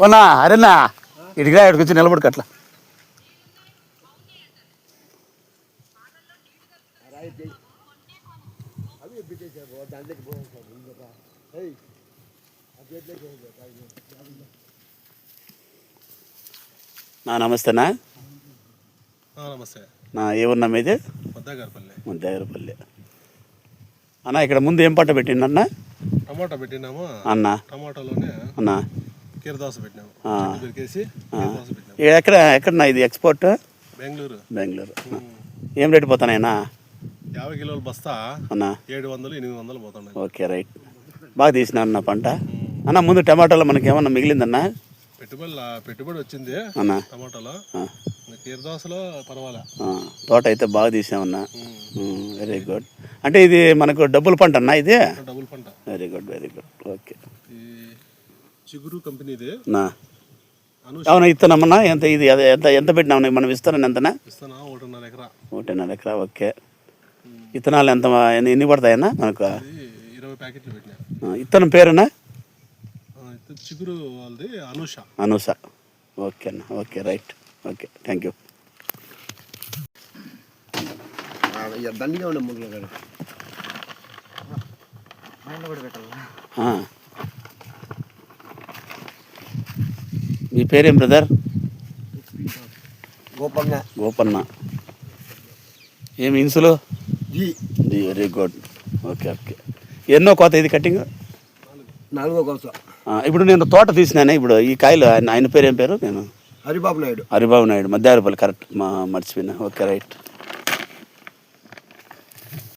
ఓనా అరేనా ఇడిగా ఇక్కడికి వచ్చి నిలబడుకు అట్లా. నమస్తేనా. నమస్తే. ఏ ఊరు మీది? ముద్దాగారిపల్లి. అన్న ఇక్కడ ముందు ఏం పంట పెట్టిండన్న? టమాటా పెట్టినాము అన్న. టమాటాలోనే అన్న కీరదోస పెట్టినాము. ఎక్కడన్నా ఇది ఎక్స్పోర్ట్? బెంగళూరు. ఏం రేటు పోతానైనా? 50 కిలోల బస్తా అన్న 700-800 పోతున్నాయి. Okay right. బాగా తీసినా అన్న పంట. అన్న ముందు టమాటాలో మనకి ఏమన్నా మిగిలిందన్నా? పెట్టుబడి వచ్చింది అన్న టమాటాలో. కీరదోసలో పర్వాలే. తోట అయితే బాగా తీసామన్నా. Very good. అంటే ఇది మనకు డబ్బుల పంట అన్న? ఇది డబుల్ పంట. Very good. ఓకే. చిగురు కంపెనీది. అవునా ఇస్తున్నామన్నా? ఎంత ఇది ఎంత పెట్టినామన్నా మనం? ఇస్తానని ఎంతనా? 1.5 ఎకరా. ఓకే. ఇత్తనాలు ఎన్ని పడతాయన్నా మనకు? 20 ప్యాకెట్లు పెట్టినా. ఇత్తనం పేరునా? చిగురు వాళ్ళది అనూష. ఓకే అన్న. Okay right. Okay thank you. మీ పేరేం బ్రదర్? గోపన్న. ఏమి ఇన్సులు? Very good. ఓకే. ఎన్నో కోత ఇది కటింగ్? 4వ కోత. ఇప్పుడు నేను తోట తీసినానే. ఇప్పుడు ఈ కాయలు ఆయన పేరు ఏం పేరు? నేను హరిబాబు నాయుడు. మధ్యారపల్లి. కరెక్ట్, మర్చిపోయినా. Okay right.